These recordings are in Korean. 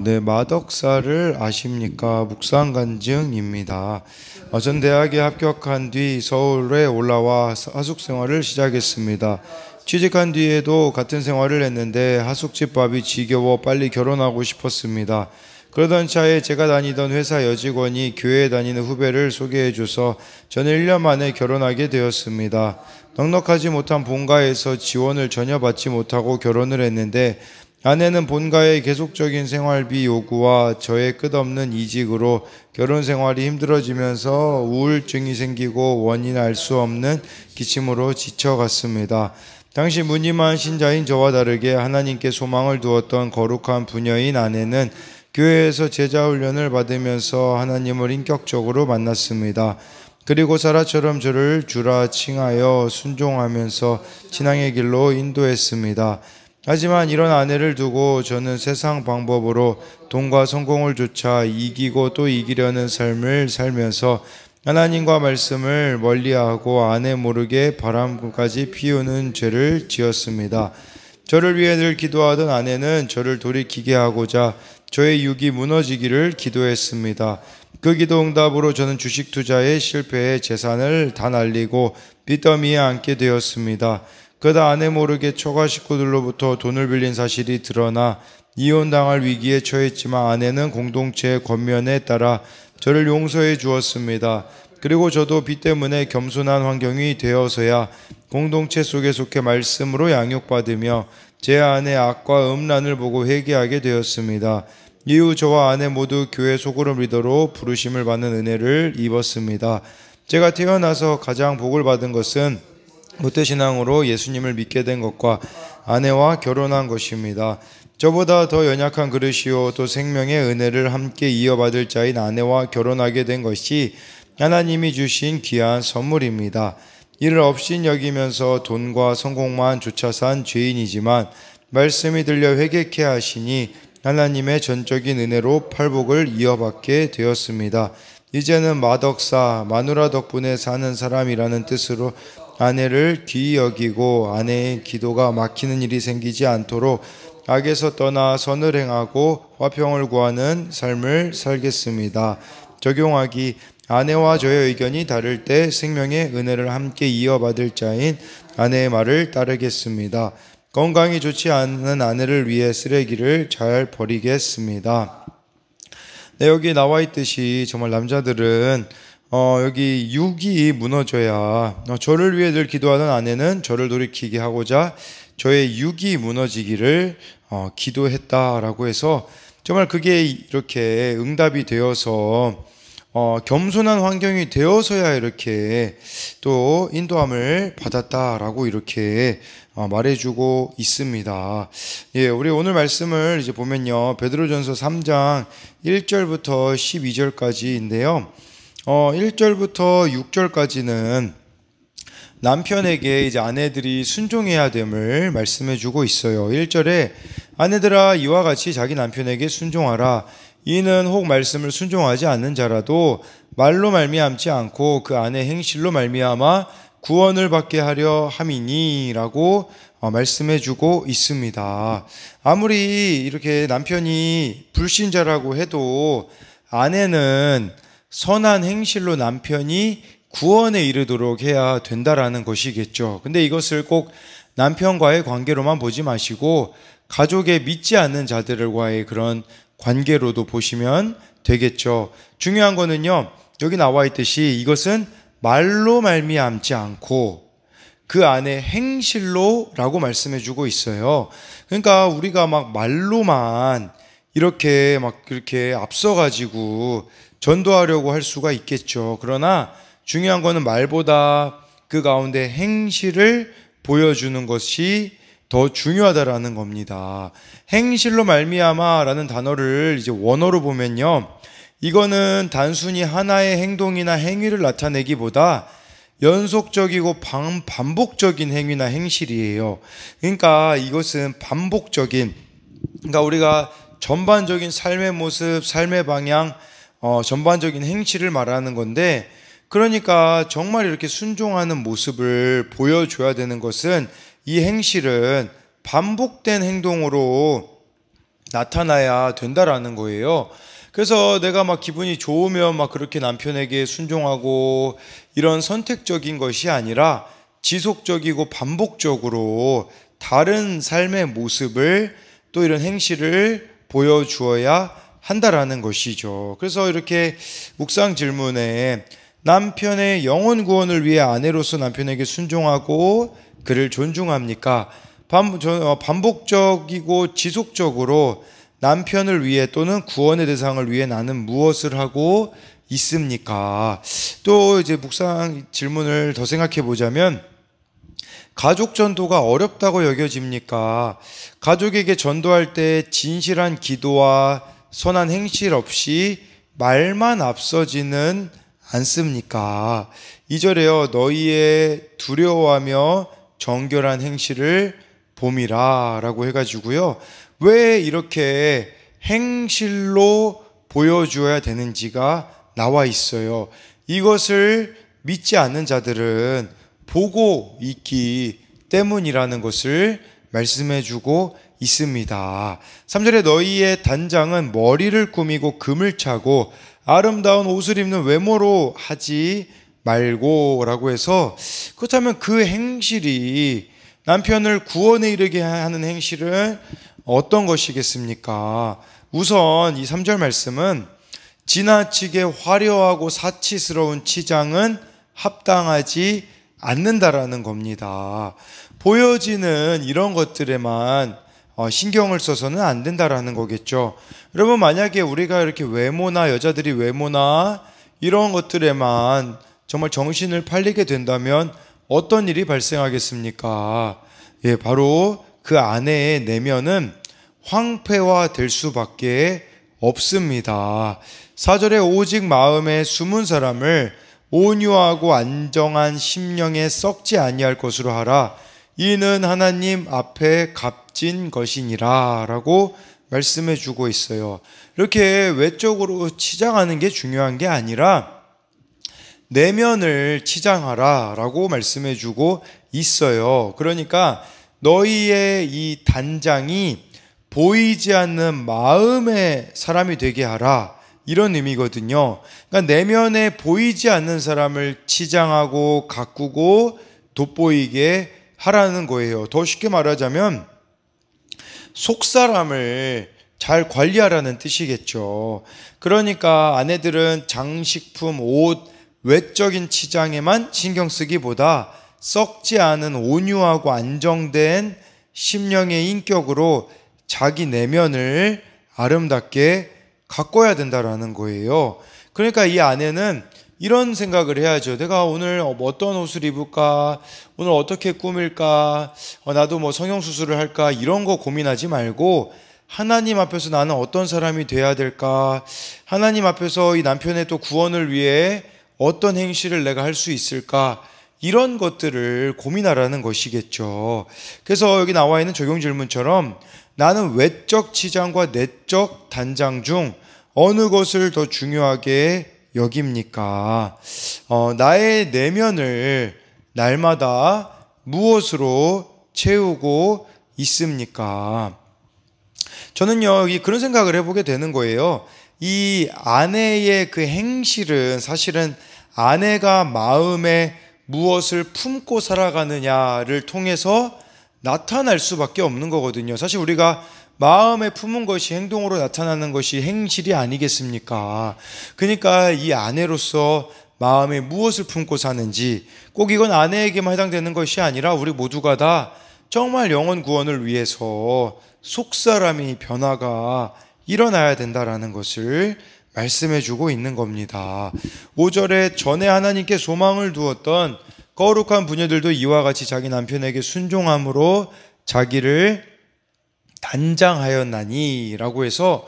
네, 마덕사를 아십니까? 묵상간증입니다. 전 대학에 합격한 뒤 서울에 올라와 하숙 생활을 시작했습니다. 취직한 뒤에도 같은 생활을 했는데 하숙집밥이 지겨워 빨리 결혼하고 싶었습니다. 그러던 차에 제가 다니던 회사 여직원이 교회에 다니는 후배를 소개해줘서 저는 1년 만에 결혼하게 되었습니다. 넉넉하지 못한 본가에서 지원을 전혀 받지 못하고 결혼을 했는데 아내는 본가의 계속적인 생활비 요구와 저의 끝없는 이직으로 결혼 생활이 힘들어지면서 우울증이 생기고 원인 알 수 없는 기침으로 지쳐갔습니다. 당시 무늬만 신자인 저와 다르게 하나님께 소망을 두었던 거룩한 부녀인 아내는 교회에서 제자훈련을 받으면서 하나님을 인격적으로 만났습니다. 그리고 사라처럼 저를 주라 칭하여 순종하면서 신앙의 길로 인도했습니다. 하지만 이런 아내를 두고 저는 세상 방법으로 돈과 성공을 쫓아 이기고 또 이기려는 삶을 살면서 하나님과 말씀을 멀리하고 아내 모르게 바람까지 피우는 죄를 지었습니다. 저를 위해 늘 기도하던 아내는 저를 돌이키게 하고자 저의 육이 무너지기를 기도했습니다. 그 기도 응답으로 저는 주식 투자에 실패해 재산을 다 날리고 빚더미에 앉게 되었습니다. 그러다 아내 모르게 처가 식구들로부터 돈을 빌린 사실이 드러나 이혼당할 위기에 처했지만 아내는 공동체의 권면에 따라 저를 용서해 주었습니다. 그리고 저도 빚 때문에 겸손한 환경이 되어서야 공동체 속에 속해 말씀으로 양육받으며 제 아내의 악과 음란을 보고 회개하게 되었습니다. 이후 저와 아내 모두 교회 소그룹 리더로 부르심을 받는 은혜를 입었습니다. 제가 태어나서 가장 복을 받은 것은 모태신앙으로 예수님을 믿게 된 것과 아내와 결혼한 것입니다. 저보다 더 연약한 그릇이요 또 생명의 은혜를 함께 이어받을 자인 아내와 결혼하게 된 것이 하나님이 주신 귀한 선물입니다. 이를 업신여기면서 돈과 성공만 쫓아 산 죄인이지만 말씀이 들려 회개케 하시니 하나님의 전적인 은혜로 팔복을 이어받게 되었습니다. 이제는 마덕사, 마누라 덕분에 사는 사람이라는 뜻으로 아내를 귀히 여기고 아내의 기도가 막히는 일이 생기지 않도록 악에서 떠나 선을 행하고 화평을 구하는 삶을 살겠습니다. 적용하기: 아내와 저의 의견이 다를 때 생명의 은혜를 함께 이어받을 자인 아내의 말을 따르겠습니다. 건강이 좋지 않은 아내를 위해 쓰레기를 잘 버리겠습니다. 네, 여기 나와 있듯이 정말 남자들은 여기 육이 무너져야 저를 위해 늘 기도하던 아내는 저를 돌이키게 하고자 저의 육이 무너지기를 기도했다라고 해서 정말 그게 이렇게 응답이 되어서 겸손한 환경이 되어서야 이렇게 또 인도함을 받았다라고 이렇게 말해주고 있습니다. 예, 우리 오늘 말씀을 이제 보면요, 베드로전서 3장 1절부터 12절까지인데요. 1절부터 6절까지는 남편에게 이제 아내들이 순종해야 됨을 말씀해 주고 있어요. 1절에 아내들아 이와 같이 자기 남편에게 순종하라. 이는 혹 말씀을 순종하지 않는 자라도 말로 말미암지 않고 그 안의 행실로 말미암아 구원을 받게 하려 함이니라고 말씀해 주고 있습니다. 아무리 이렇게 남편이 불신자라고 해도 아내는 선한 행실로 남편이 구원에 이르도록 해야 된다라는 것이겠죠. 근데 이것을 꼭 남편과의 관계로만 보지 마시고 가족의 믿지 않는 자들과의 그런 관계로도 보시면 되겠죠. 중요한 거는요, 여기 나와 있듯이 이것은 말로 말미암지 않고 그 안에 행실로 라고 말씀해 주고 있어요. 그러니까 우리가 막 말로만 이렇게 앞서가지고 전도하려고 할 수가 있겠죠. 그러나 중요한 거는 말보다 그 가운데 행실을 보여주는 것이 더 중요하다라는 겁니다. 행실로 말미암아라는 단어를 이제 원어로 보면요, 이거는 단순히 하나의 행동이나 행위를 나타내기보다 연속적이고 반복적인 행위나 행실이에요. 그러니까 이것은 반복적인, 그러니까 우리가 전반적인 삶의 모습, 삶의 방향, 전반적인 행실을 말하는 건데, 그러니까 정말 이렇게 순종하는 모습을 보여줘야 되는 것은 이 행실은 반복된 행동으로 나타나야 된다라는 거예요. 그래서 내가 막 기분이 좋으면 막 그렇게 남편에게 순종하고 이런 선택적인 것이 아니라 지속적이고 반복적으로 다른 삶의 모습을 또 이런 행실을 보여주어야 한다라는 것이죠. 그래서 이렇게 묵상 질문에 남편의 영혼 구원을 위해 아내로서 남편에게 순종하고 그를 존중합니까? 반복적이고 지속적으로 남편을 위해 또는 구원의 대상을 위해 나는 무엇을 하고 있습니까? 또 이제 묵상 질문을 더 생각해 보자면 가족 전도가 어렵다고 여겨집니까? 가족에게 전도할 때 진실한 기도와 선한 행실 없이 말만 앞서지는 않습니까? 2절에요. 너희의 두려워하며 정결한 행실을 봄이라 라고 해가지고요. 왜 이렇게 행실로 보여주어야 되는지가 나와 있어요. 이것을 믿지 않는 자들은 보고 있기 때문이라는 것을 말씀해 주고 있습니다. 3절에 너희의 단장은 머리를 꾸미고 금을 차고 아름다운 옷을 입는 외모로 하지 말고 라고 해서, 그렇다면 그 행실이 남편을 구원에 이르게 하는 행실은 어떤 것이겠습니까? 우선 이 3절 말씀은 지나치게 화려하고 사치스러운 치장은 합당하지 않는다라는 겁니다. 보여지는 이런 것들에만 신경을 써서는 안 된다라는 거겠죠. 여러분, 만약에 우리가 이렇게 외모나 여자들이 외모나 이런 것들에만 정말 정신을 팔리게 된다면 어떤 일이 발생하겠습니까? 예, 바로 그 아내의 내면은 황폐화될 수밖에 없습니다. 4절에 오직 마음에 숨은 사람을 온유하고 안정한 심령에 썩지 아니할 것으로 하라. 이는 하나님 앞에 값진 것이니라 라고 말씀해 주고 있어요. 이렇게 외적으로 치장하는 게 중요한 게 아니라 내면을 치장하라 라고 말씀해 주고 있어요. 그러니까 너희의 이 단장이 보이지 않는 마음의 사람이 되게 하라, 이런 의미거든요. 그러니까 내면에 보이지 않는 사람을 치장하고 가꾸고 돋보이게 하라는 거예요. 더 쉽게 말하자면 속사람을 잘 관리하라는 뜻이겠죠. 그러니까 아내들은 장식품, 옷, 외적인 치장에만 신경 쓰기보다 썩지 않은 온유하고 안정된 심령의 인격으로 자기 내면을 아름답게 가꿔야 된다라는 거예요. 그러니까 이 아내는 이런 생각을 해야죠. 내가 오늘 어떤 옷을 입을까? 오늘 어떻게 꾸밀까? 나도 뭐 성형수술을 할까? 이런 거 고민하지 말고 하나님 앞에서 나는 어떤 사람이 돼야 될까? 하나님 앞에서 이 남편의 또 구원을 위해 어떤 행실을 내가 할 수 있을까? 이런 것들을 고민하라는 것이겠죠. 그래서 여기 나와 있는 적용 질문처럼 나는 외적 치장과 내적 단장 중 어느 것을 더 중요하게 여깁니까? 나의 내면을 날마다 무엇으로 채우고 있습니까? 저는요, 그런 생각을 해보게 되는 거예요. 이 아내의 그 행실은 사실은 아내가 마음에 무엇을 품고 살아가느냐를 통해서 나타날 수밖에 없는 거거든요. 사실 우리가 마음에 품은 것이 행동으로 나타나는 것이 행실이 아니겠습니까? 그러니까 이 아내로서 마음에 무엇을 품고 사는지, 꼭 이건 아내에게만 해당되는 것이 아니라 우리 모두가 다 정말 영혼 구원을 위해서 속사람이 변화가 일어나야 된다라는 것을 말씀해 주고 있는 겁니다. 5절에 전에 하나님께 소망을 두었던 거룩한 부녀들도 이와 같이 자기 남편에게 순종함으로 자기를 단장하였나니 라고 해서,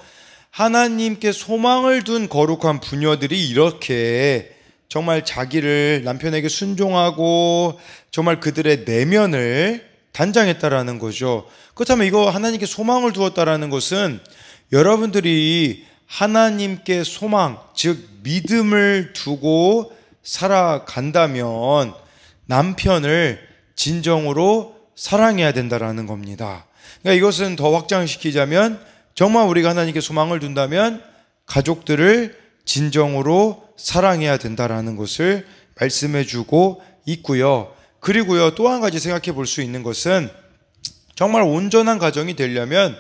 하나님께 소망을 둔 거룩한 부녀들이 이렇게 정말 자기를 남편에게 순종하고 정말 그들의 내면을 단장했다라는 거죠. 그렇다면 이거 하나님께 소망을 두었다라는 것은 여러분들이 하나님께 소망, 즉 믿음을 두고 살아간다면 남편을 진정으로 사랑해야 된다라는 겁니다. 그러니까 이것은 더 확장시키자면 정말 우리가 하나님께 소망을 둔다면 가족들을 진정으로 사랑해야 된다라는 것을 말씀해 주고 있고요. 그리고요, 또 한 가지 생각해 볼 수 있는 것은 정말 온전한 가정이 되려면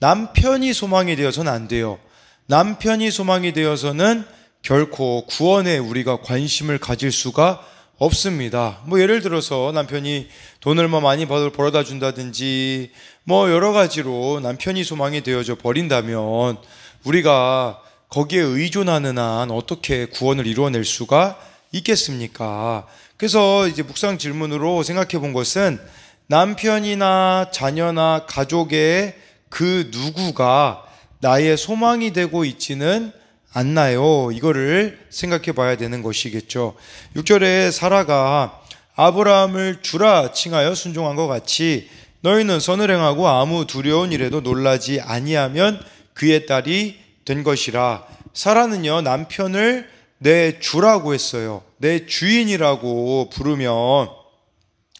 남편이 소망이 되어서는 안 돼요. 남편이 소망이 되어서는 결코 구원에 우리가 관심을 가질 수가 없습니다. 예를 들어서 남편이 돈을 많이 벌어다 준다든지 여러 가지로 남편이 소망이 되어져 버린다면 우리가 거기에 의존하는 한 어떻게 구원을 이루어낼 수가 있겠습니까? 그래서 이제 묵상 질문으로 생각해 본 것은 남편이나 자녀나 가족의 그 누구가 나의 소망이 되고 있지는 않나요? 이거를 생각해 봐야 되는 것이겠죠. 6절에 사라가 아브라함을 주라 칭하여 순종한 것 같이 너희는 선을 행하고 아무 두려운 일에도 놀라지 아니하면 그의 딸이 된 것이라. 사라는요, 남편을 내 주라고 했어요. 내 주인이라고 부르면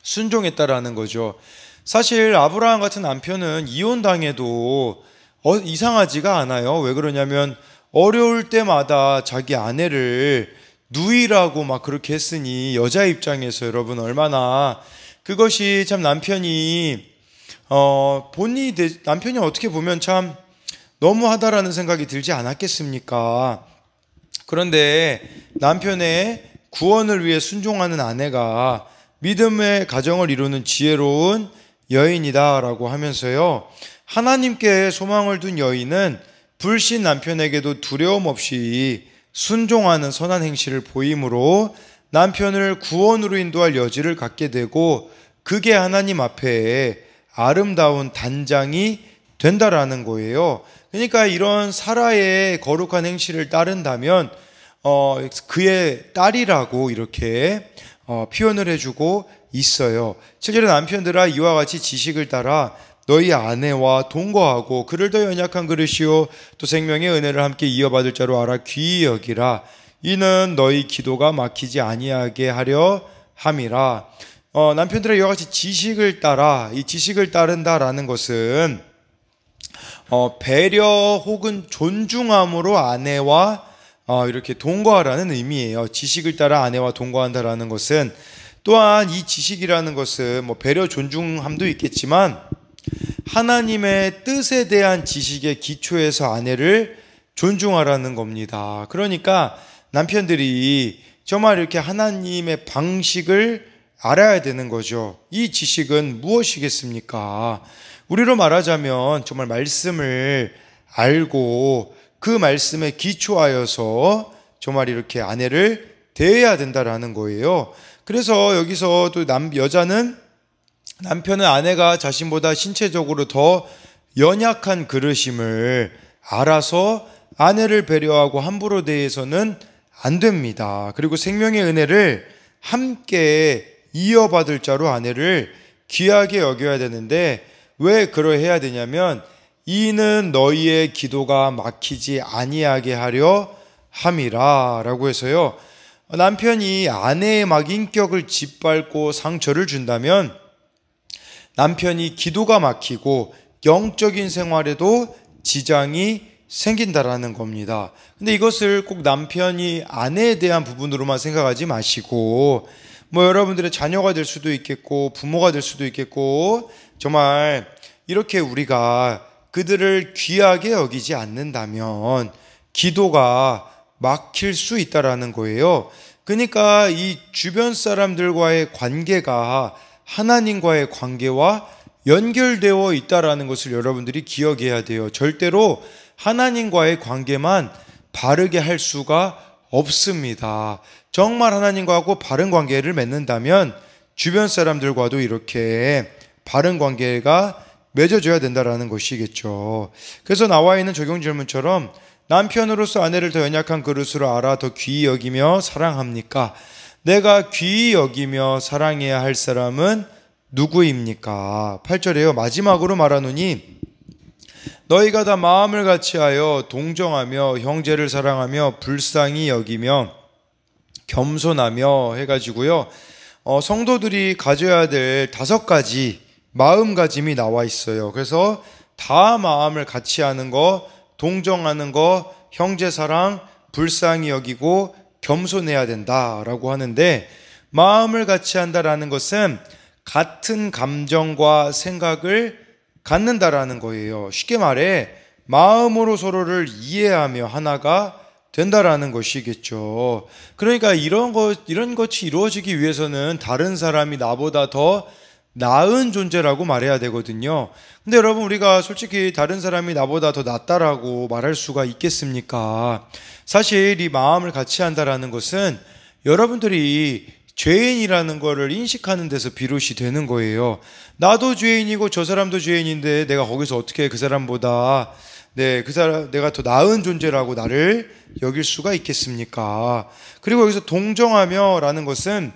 순종했다라는 거죠. 사실 아브라함 같은 남편은 이혼당해도 이상하지가 않아요. 왜 그러냐면 어려울 때마다 자기 아내를 누이라고 그렇게 했으니 여자 입장에서 여러분 얼마나 그것이 참 남편이 남편이 어떻게 보면 참 너무하다라는 생각이 들지 않았겠습니까? 그런데 남편의 구원을 위해 순종하는 아내가 믿음의 가정을 이루는 지혜로운 여인이다라고 하면서요, 하나님께 소망을 둔 여인은 불신 남편에게도 두려움 없이 순종하는 선한 행실을 보이므로 남편을 구원으로 인도할 여지를 갖게 되고 그게 하나님 앞에 아름다운 단장이 된다라는 거예요. 그러니까 이런 사라의 거룩한 행실을 따른다면 그의 딸이라고 이렇게 표현을 해주고 있어요. 7절에 남편들아 이와 같이 지식을 따라 너희 아내와 동거하고 그를 더 연약한 그릇이요 또 생명의 은혜를 함께 이어받을 자로 알아 귀히 여기라. 이는 너희 기도가 막히지 아니하게 하려 함이라. 남편들아 이와 같이 지식을 따라, 이 지식을 따른다라는 것은 배려 혹은 존중함으로 아내와 이렇게 동거하라는 의미예요. 지식을 따라 아내와 동거한다라는 것은, 또한 이 지식이라는 것은 배려 존중함도 있겠지만 하나님의 뜻에 대한 지식의 기초에서 아내를 존중하라는 겁니다. 그러니까 남편들이 정말 이렇게 하나님의 방식을 알아야 되는 거죠. 이 지식은 무엇이겠습니까? 우리로 말하자면 정말 말씀을 알고 그 말씀에 기초하여서 정말 이렇게 아내를 대해야 된다라는 거예요. 그래서 여기서 또 여자는, 남편은 아내가 자신보다 신체적으로 더 연약한 그릇임을 알아서 아내를 배려하고 함부로 대해서는 안 됩니다. 그리고 생명의 은혜를 함께 이어받을 자로 아내를 귀하게 여겨야 되는데, 왜 그러해야 되냐면 이는 너희의 기도가 막히지 아니하게 하려 함이라 라고 해서요, 남편이 아내의 인격을 짓밟고 상처를 준다면 남편이 기도가 막히고 영적인 생활에도 지장이 생긴다라는 겁니다. 근데 이것을 꼭 남편이 아내에 대한 부분으로만 생각하지 마시고 여러분들의 자녀가 될 수도 있겠고 부모가 될 수도 있겠고, 정말 이렇게 우리가 그들을 귀하게 여기지 않는다면 기도가 막힐 수 있다라는 거예요. 그러니까 이 주변 사람들과의 관계가 하나님과의 관계와 연결되어 있다라는 것을 여러분들이 기억해야 돼요. 절대로 하나님과의 관계만 바르게 할 수가 없습니다. 정말 하나님과하고 바른 관계를 맺는다면 주변 사람들과도 이렇게 바른 관계가 맺어져야 된다라는 것이겠죠. 그래서 나와 있는 적용 질문처럼 남편으로서 아내를 더 연약한 그릇으로 알아 더 귀히 여기며 사랑합니까? 내가 귀히 여기며 사랑해야 할 사람은 누구입니까? 8절에요. 마지막으로 말하노니 너희가 다 마음을 같이하여 동정하며 형제를 사랑하며 불쌍히 여기며 겸손하며 해가지고요, 성도들이 가져야 될 5가지 마음가짐이 나와 있어요. 그래서 다 마음을 같이 하는 거, 동정하는 거, 형제사랑, 불쌍히 여기고 겸손해야 된다라고 하는데, 마음을 같이 한다라는 것은 같은 감정과 생각을 갖는다라는 거예요. 쉽게 말해 마음으로 서로를 이해하며 하나가 된다라는 것이겠죠. 그러니까 이런 것이 이루어지기 위해서는 다른 사람이 나보다 더 나은 존재라고 말해야 되거든요. 근데 여러분, 우리가 솔직히 다른 사람이 나보다 더 낫다라고 말할 수가 있겠습니까? 사실 이 마음을 같이 한다라는 것은 여러분들이 죄인이라는 거를 인식하는 데서 비롯이 되는 거예요. 나도 죄인이고 저 사람도 죄인인데 내가 거기서 어떻게 그 사람보다 내가 더 나은 존재라고 나를 여길 수가 있겠습니까? 그리고 여기서 동정하며 라는 것은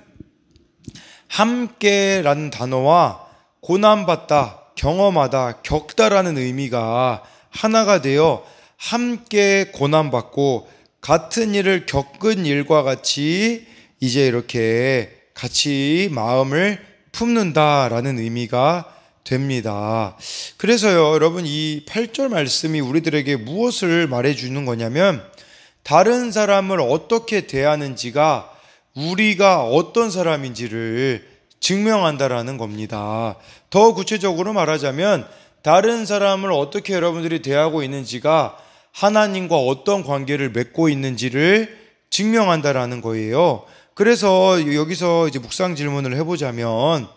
함께라는 단어와 고난받다, 경험하다, 겪다라는 의미가 하나가 되어 함께 고난받고 같은 일을 겪은 일과 같이 이제 이렇게 같이 마음을 품는다라는 의미가 됩니다. 그래서요, 여러분, 이 8절 말씀이 우리들에게 무엇을 말해주는 거냐면, 다른 사람을 어떻게 대하는지가 우리가 어떤 사람인지를 증명한다라는 겁니다. 더 구체적으로 말하자면, 다른 사람을 어떻게 여러분들이 대하고 있는지가 하나님과 어떤 관계를 맺고 있는지를 증명한다라는 거예요. 그래서 여기서 이제 묵상 질문을 해보자면,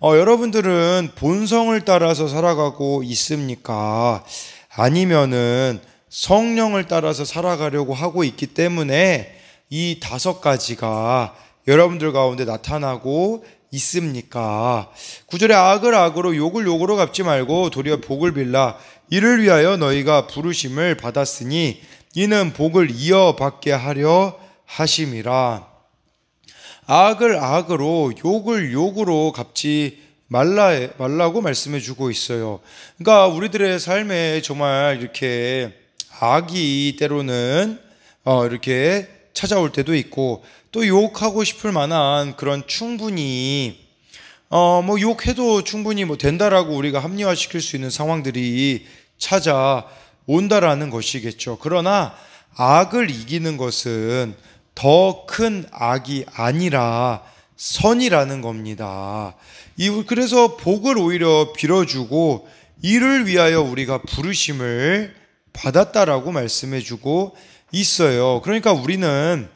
여러분들은 본성을 따라서 살아가고 있습니까? 아니면은 성령을 따라서 살아가려고 하고 있기 때문에 이 5가지가 여러분들 가운데 나타나고 있습니까? 9절에 악을 악으로 욕을 욕으로 갚지 말고 도리어 복을 빌라. 이를 위하여 너희가 부르심을 받았으니 이는 복을 이어받게 하려 하심이라. 악을 악으로 욕을 욕으로 갚지 말라고 말씀해 주고 있어요. 그러니까 우리들의 삶에 정말 이렇게 악이 때로는 이렇게 찾아올 때도 있고, 또 욕하고 싶을 만한 그런 충분히 욕해도 충분히 된다라고 우리가 합리화시킬 수 있는 상황들이 찾아온다라는 것이겠죠. 그러나 악을 이기는 것은 더 큰 악이 아니라 선이라는 겁니다. 그래서 복을 오히려 빌어주고 이를 위하여 우리가 부르심을 받았다라고 말씀해주고 있어요. 그러니까 우리는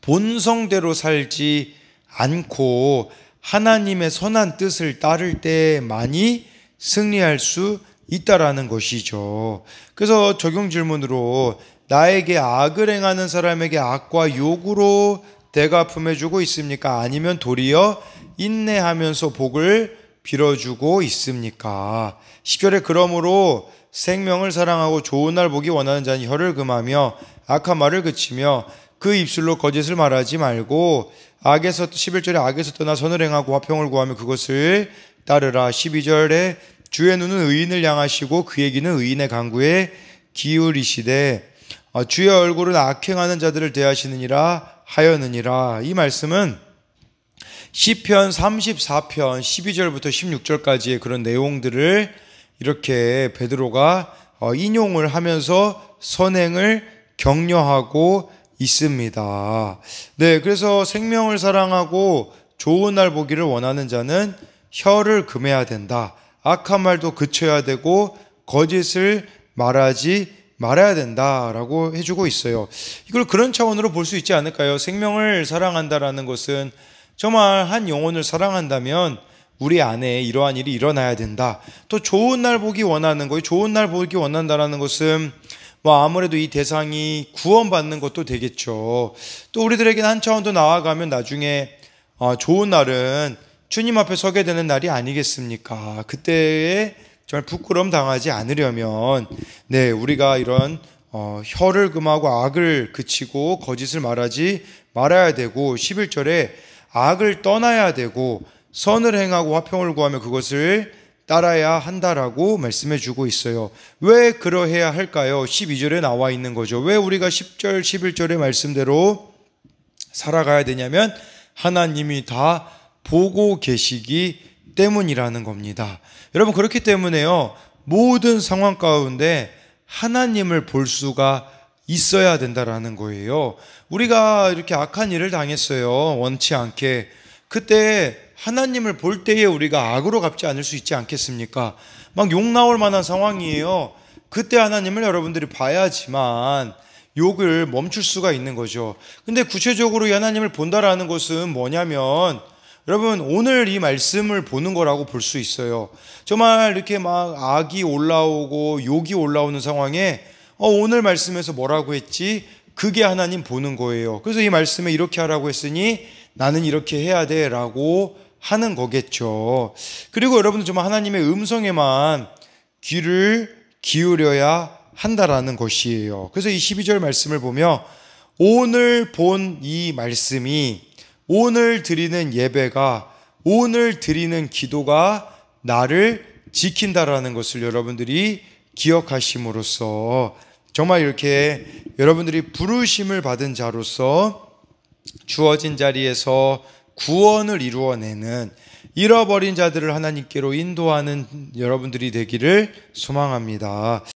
본성대로 살지 않고 하나님의 선한 뜻을 따를 때만이 승리할 수 있다라는 것이죠. 그래서 적용 질문으로, 나에게 악을 행하는 사람에게 악과 욕으로 대갚음해주고 있습니까? 아니면 도리어 인내하면서 복을 빌어주고 있습니까? 10절에 그러므로 생명을 사랑하고 좋은 날 보기 원하는 자는 혀를 금하며 악한 말을 그치며 그 입술로 거짓을 말하지 말고 11절에 악에서 떠나 선을 행하고 화평을 구하며 그것을 따르라. 12절에 주의 눈은 의인을 향하시고 그의 귀는 의인의 간구에 기울이시되 주의 얼굴은 악행하는 자들을 대하시느니라 하였느니라. 이 말씀은 시편 34편 12절부터 16절까지의 그런 내용들을 이렇게 베드로가 인용을 하면서 선행을 격려하고 있습니다. 네, 그래서 생명을 사랑하고 좋은 날 보기를 원하는 자는 혀를 금해야 된다. 악한 말도 그쳐야 되고 거짓을 말하지 말아야 된다라고 해주고 있어요. 이걸 그런 차원으로 볼 수 있지 않을까요? 생명을 사랑한다라는 것은 정말 한 영혼을 사랑한다면 우리 안에 이러한 일이 일어나야 된다. 또 좋은 날 보기 원하는 거예요. 좋은 날 보기 원한다라는 것은 아무래도 이 대상이 구원받는 것도 되겠죠. 또 우리들에게는 한 차원 더 나아가면 나중에 좋은 날은 주님 앞에 서게 되는 날이 아니겠습니까? 그때에 정말 부끄러움 당하지 않으려면 우리가 이런 혀를 금하고 악을 그치고 거짓을 말하지 말아야 되고, 11절에 악을 떠나야 되고 선을 행하고 화평을 구하며 그것을 따라야 한다라고 말씀해 주고 있어요. 왜 그러해야 할까요? 12절에 나와 있는 거죠. 왜 우리가 10절, 11절의 말씀대로 살아가야 되냐면 하나님이 다 보고 계시기 때문이라는 겁니다. 여러분, 그렇기 때문에요, 모든 상황 가운데 하나님을 볼 수가 있어야 된다라는 거예요. 우리가 이렇게 악한 일을 당했어요. 원치 않게. 그때 하나님을 볼 때에 우리가 악으로 갚지 않을 수 있지 않겠습니까? 막 욕 나올 만한 상황이에요. 그때 하나님을 여러분들이 봐야지만 욕을 멈출 수가 있는 거죠. 근데 구체적으로 이 하나님을 본다라는 것은 뭐냐면, 여러분 오늘 이 말씀을 보는 거라고 볼 수 있어요. 정말 이렇게 막 악이 올라오고 욕이 올라오는 상황에 오늘 말씀에서 뭐라고 했지? 그게 하나님 보는 거예요. 그래서 이 말씀에 이렇게 하라고 했으니 나는 이렇게 해야 돼 라고 하는 거겠죠. 그리고 여러분들 정말 하나님의 음성에만 귀를 기울여야 한다라는 것이에요. 그래서 이 12절 말씀을 보며 오늘 본 이 말씀이, 오늘 드리는 예배가, 오늘 드리는 기도가 나를 지킨다라는 것을 여러분들이 기억하심으로써 정말 이렇게 여러분들이 부르심을 받은 자로서 주어진 자리에서 구원을 이루어내는, 잃어버린 자들을 하나님께로 인도하는 여러분들이 되기를 소망합니다.